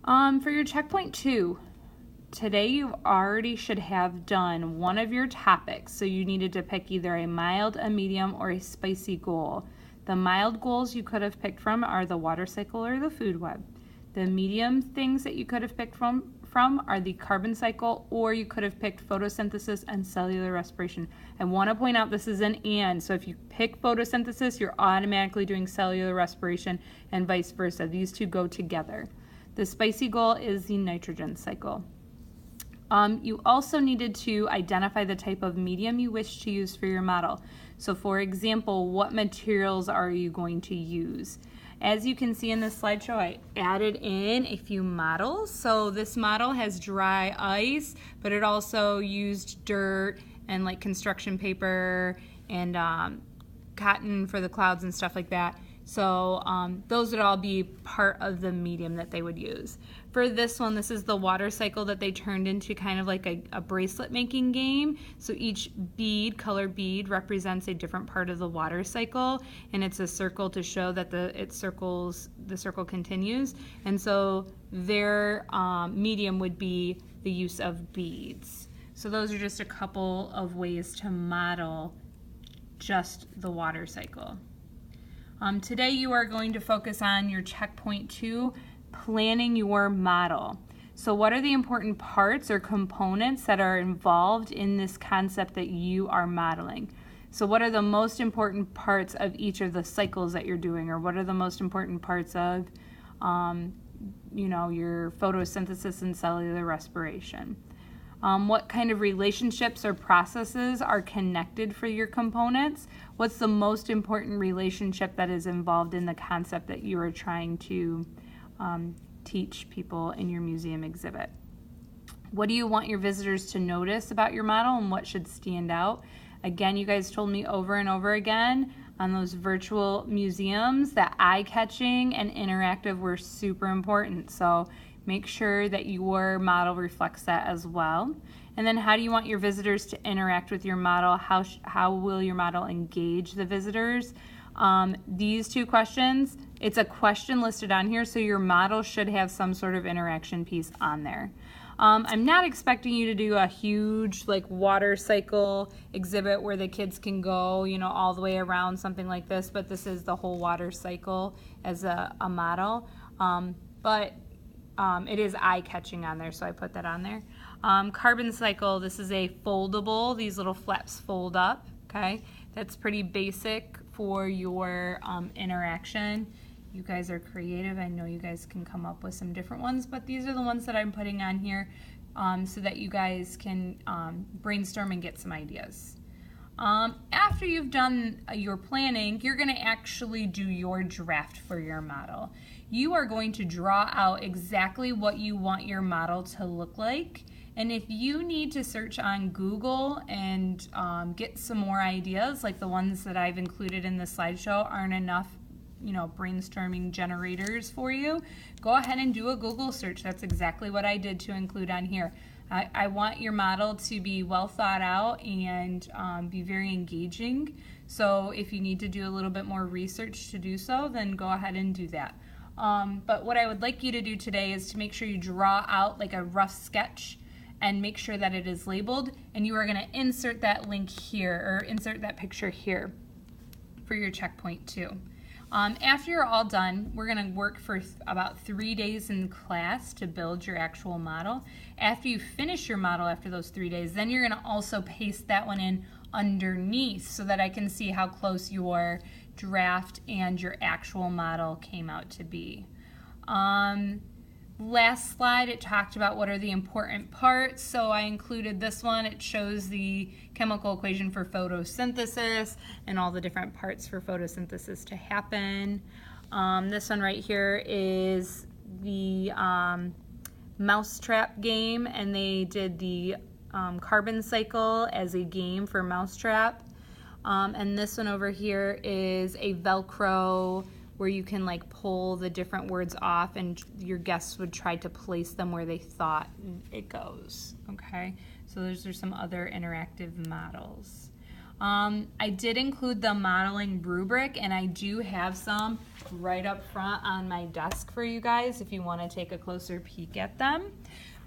For your checkpoint 2, today you already should have done one of your topics. So you needed to pick either a mild, a medium, or a spicy goal. The mild goals you could have picked from are the water cycle or the food web. The medium things that you could have picked from are the carbon cycle, or you could have picked photosynthesis and cellular respiration. I want to point out this is an and, so if you pick photosynthesis, you're automatically doing cellular respiration and vice versa. These two go together. The spicy goal is the nitrogen cycle. You also needed to identify the type of medium you wish to use for your model. So for example, what materials are you going to use? As you can see in this slideshow, I added in a few models. So this model has dry ice, but it also used dirt and like construction paper and cotton for the clouds and stuff like that. So those would all be part of the medium that they would use. For this one, this is the water cycle that they turned into kind of like a bracelet making game. So each bead, color bead, represents a different part of the water cycle, and it's a circle to show that the circle continues. And so their medium would be the use of beads. So those are just a couple of ways to model just the water cycle. Today you are going to focus on your checkpoint 2, planning your model. So what are the important parts or components that are involved in this concept that you are modeling? So what are the most important parts of each of the cycles that you're doing, or what are the most important parts of your photosynthesis and cellular respiration? What kind of relationships or processes are connected for your components? What's the most important relationship that is involved in the concept that you are trying to teach people in your museum exhibit? What do you want your visitors to notice about your model, and what should stand out? Again, you guys told me over and over again on those virtual museums that eye-catching and interactive were super important. So make sure that your model reflects that as well. And then how do you want your visitors to interact with your model? How will your model engage the visitors? These two questions, it's a question listed on here, so your model should have some sort of interaction piece on there. I'm not expecting you to do a huge water cycle exhibit where the kids can go, all the way around something like this, but this is the whole water cycle as a model. But it is eye-catching on there, so I put that on there. Carbon cycle, this is a foldable. These little flaps fold up, okay? That's pretty basic for your interaction. You guys are creative. I know you guys can come up with some different ones, but these are the ones that I'm putting on here so that you guys can brainstorm and get some ideas. After you've done your planning, you're going to actually do your draft for your model. You are going to draw out exactly what you want your model to look like. And if you need to search on Google and get some more ideas, like the ones that I've included in the slideshow aren't enough, brainstorming generators for you, go ahead and do a Google search. That's exactly what I did to include on here. I want your model to be well thought out and be very engaging. So if you need to do a little bit more research to do so, then go ahead and do that. But what I would like you to do today is to make sure you draw out like a rough sketch and make sure that it is labeled, and you are going to insert that link here, or insert that picture here for your checkpoint 2. After you're all done, we're going to work for about 3 days in class to build your actual model. After you finish your model after those 3 days, then you're going to also paste that one in underneath so that I can see how close your draft and your actual model came out to be. Last slide, it talked about what are the important parts, so I included this one. It shows the chemical equation for photosynthesis and all the different parts for photosynthesis to happen. This one right here is the mousetrap game, and they did the carbon cycle as a game for mousetrap. And this one over here is a Velcro where you can pull the different words off, and your guests would try to place them where they thought it goes, okay? So those are some other interactive models. I did include the modeling rubric, and I do have some right up front on my desk for you guys if you want to take a closer peek at them.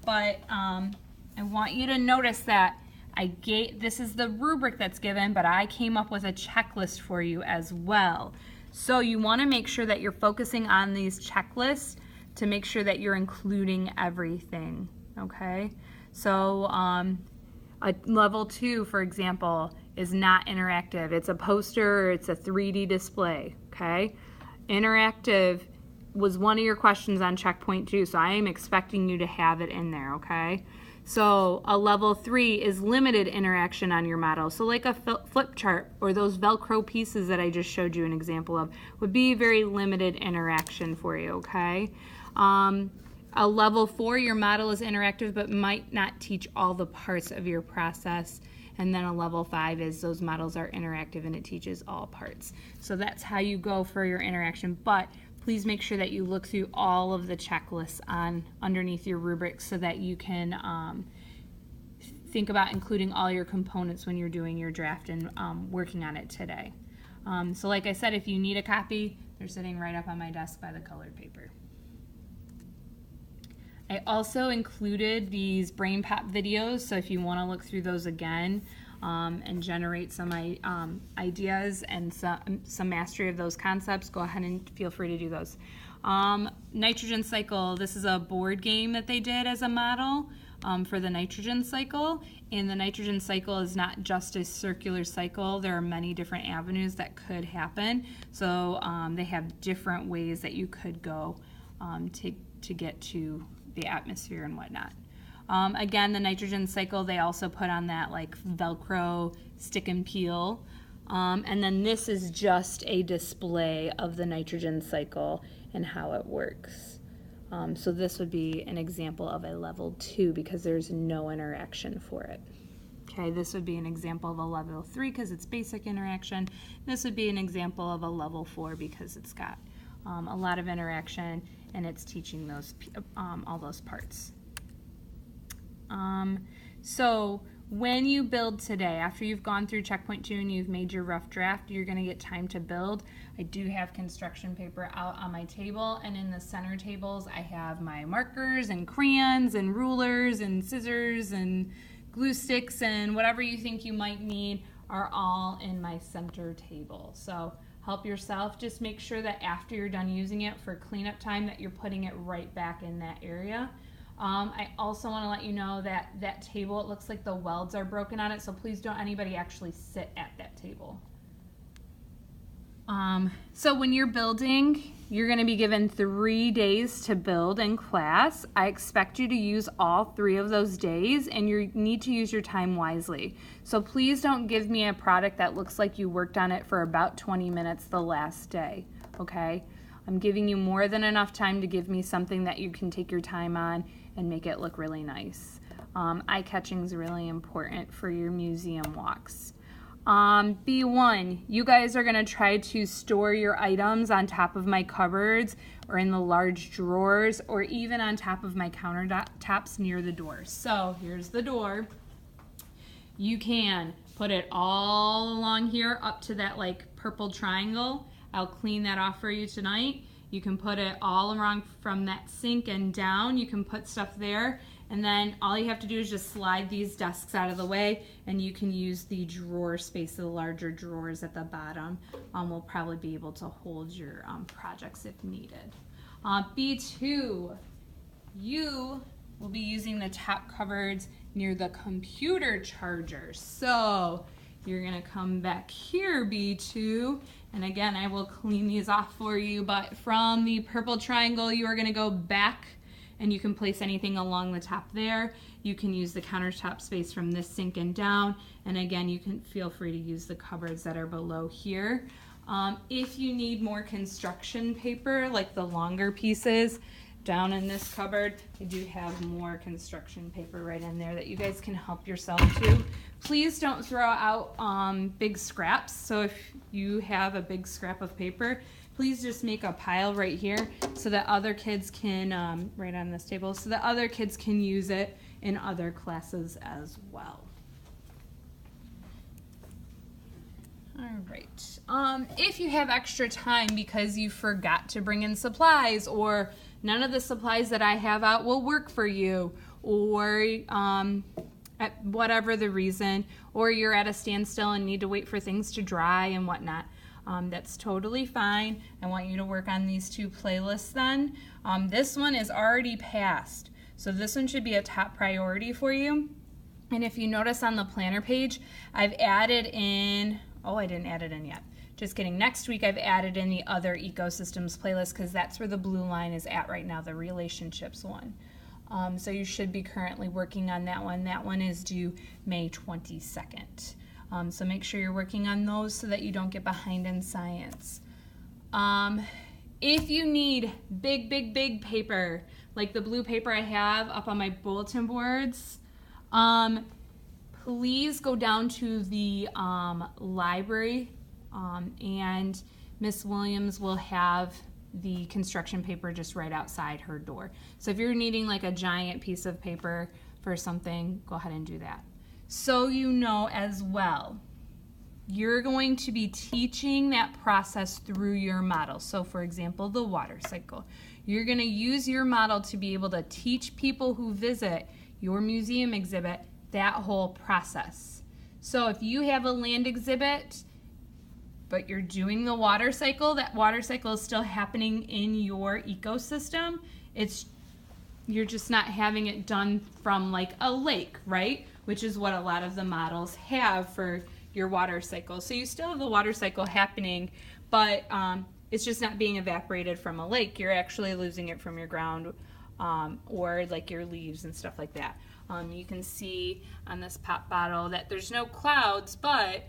But I want you to notice that this is the rubric that's given, but I came up with a checklist for you as well. So you want to make sure that you're focusing on these checklists to make sure that you're including everything, okay? So a level 2, for example, is not interactive. It's a poster or it's a 3D display, okay? Interactive was one of your questions on checkpoint 2, so I am expecting you to have it in there, okay? So a level 3 is limited interaction on your model. So like a flip chart or those Velcro pieces that I just showed you an example of would be very limited interaction for you, okay? A level 4, your model is interactive but might not teach all the parts of your process. And then a level 5 is those models are interactive and it teaches all parts. So that's how you go for your interaction. But please make sure that you look through all of the checklists underneath your rubric so that you can think about including all your components when you're doing your draft and working on it today. So like I said, if you need a copy, they're sitting right up on my desk by the colored paper. I also included these brain pop videos, so if you want to look through those again and generate some ideas and some mastery of those concepts, go ahead and feel free to do those. Nitrogen cycle, this is a board game that they did as a model for the nitrogen cycle, and the nitrogen cycle is not just a circular cycle. There are many different avenues that could happen, so they have different ways that you could go to get to the atmosphere and whatnot. Again, the nitrogen cycle, they also put on that like Velcro stick and peel. And then this is just a display of the nitrogen cycle and how it works. So this would be an example of a level 2 because there's no interaction for it. Okay, this would be an example of a level 3 because it's basic interaction. This would be an example of a level 4 because it's got a lot of interaction and it's teaching those all those parts. So when you build today, after you've gone through checkpoint 2 and you've made your rough draft, you're going to get time to build. I do have construction paper out on my table, and in the center tables I have my markers and crayons and rulers and scissors and glue sticks and whatever you think you might need are all in my center table. So help yourself. Just make sure that after you're done using it for cleanup time that you're putting it right back in that area. I also want to let you know that that table, it looks like the welds are broken on it, so please don't anybody actually sit at that table. So when you're building, you're going to be given 3 days to build in class. I expect you to use all 3 of those days, and you need to use your time wisely. So please don't give me a product that looks like you worked on it for about 20 minutes the last day, okay? I'm giving you more than enough time to give me something that you can take your time on and make it look really nice. Eye-catching is really important for your museum walks. B1, you guys are going to try to store your items on top of my cupboards or in the large drawers or even on top of my countertops near the door. So here's the door. You can put it all along here up to that like purple triangle. I'll clean that off for you tonight. You can put it all around from that sink and down. You can put stuff there. And then all you have to do is just slide these desks out of the way and you can use the drawer space, the larger drawers at the bottom. We'll probably be able to hold your projects if needed. B2, you will be using the top cupboards near the computer charger. So you're gonna come back here, B2, and again, I will clean these off for you, but from the purple triangle, you are gonna go back and you can place anything along the top there. You can use the countertop space from this sink and down, and again, you can feel free to use the cupboards that are below here. If you need more construction paper, like the longer pieces, down in this cupboard, I do have more construction paper right in there that you guys can help yourself to. Please don't throw out big scraps. So if you have a big scrap of paper, please just make a pile right here so that other kids can, right on this table, so that other kids can use it in other classes as well. All right. If you have extra time because you forgot to bring in supplies, or none of the supplies that I have out will work for you, or at whatever the reason, or you're at a standstill and need to wait for things to dry and whatnot, that's totally fine. I want you to work on these 2 playlists then. This one is already passed, so this one should be a top priority for you. And if you notice on the planner page, I've added in, oh, I didn't add it in yet. Just kidding. Next week I've added in the other ecosystems playlist because that's where the blue line is at right now, the relationships one. So you should be currently working on that one. That one is due May 22nd. So make sure you're working on those so that you don't get behind in science. If you need big paper, like the blue paper I have up on my bulletin boards, please go down to the library, and Miss Williams will have the construction paper just right outside her door. So if you're needing like a giant piece of paper for something, go ahead and do that. So you know as well, you're going to be teaching that process through your model. So for example, the water cycle. You're going to use your model to be able to teach people who visit your museum exhibit that whole process. So if you have a land exhibit, but you're doing the water cycle, that water cycle is still happening in your ecosystem. You're just not having it done from like a lake, right? Which is what a lot of the models have for your water cycle. So you still have the water cycle happening, but it's just not being evaporated from a lake. You're actually losing it from your ground, or like your leaves and stuff like that. You can see on this pop bottle that there's no clouds, but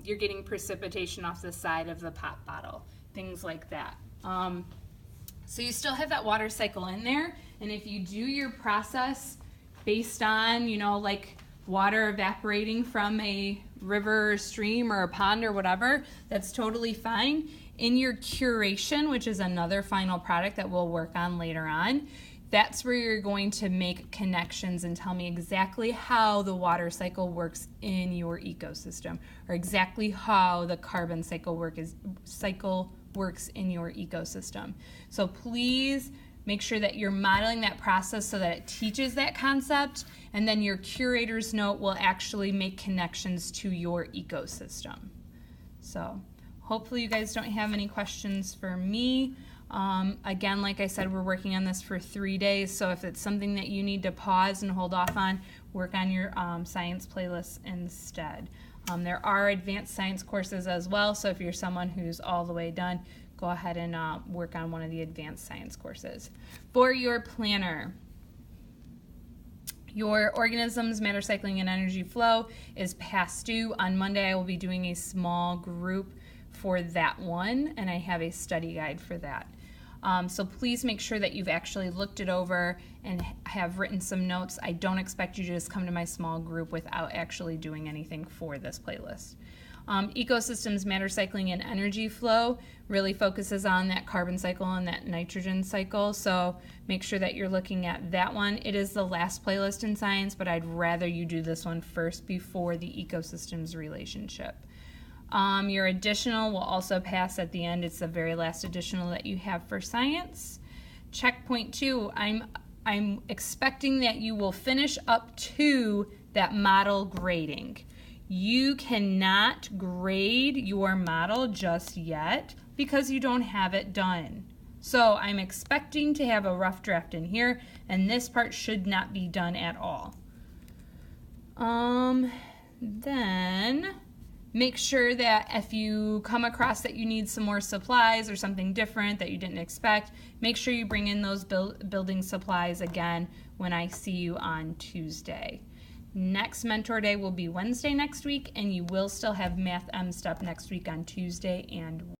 you're getting precipitation off the side of the pop bottle, things like that. So you still have that water cycle in there, and if you do your process based on, like water evaporating from a river or stream or a pond or whatever, that's totally fine. In your curation, which is another final product that we'll work on later on, that's where you're going to make connections and tell me exactly how the water cycle works in your ecosystem, or exactly how the carbon cycle works in your ecosystem. So please make sure that you're modeling that process so that it teaches that concept, and then your curator's note will actually make connections to your ecosystem. So hopefully you guys don't have any questions for me. Again, like I said, we're working on this for 3 days, so if it's something that you need to pause and hold off on, work on your science playlists instead. There are advanced science courses as well, so if you're someone who's all the way done, go ahead and work on one of the advanced science courses. For your planner, your organisms, matter cycling, and energy flow is past due. On Monday, I will be doing a small group for that one, and I have a study guide for that. So please make sure that you've actually looked it over and have written some notes. I don't expect you to just come to my small group without actually doing anything for this playlist. Ecosystems, matter cycling, and energy flow really focuses on that carbon cycle and that nitrogen cycle, so make sure that you're looking at that one. It is the last playlist in science, but I'd rather you do this one first before the ecosystems relationship. Your additional will also pass at the end. It's the very last additional that you have for science. Checkpoint 2, I'm expecting that you will finish up to that model grading. You cannot grade your model just yet because you don't have it done. So I'm expecting to have a rough draft in here, and this part should not be done at all. Then make sure that if you come across that you need some more supplies or something different that you didn't expect, make sure you bring in those building supplies again when I see you on Tuesday. Next mentor day will be Wednesday next week, and you will still have Math M stuff next week on Tuesday and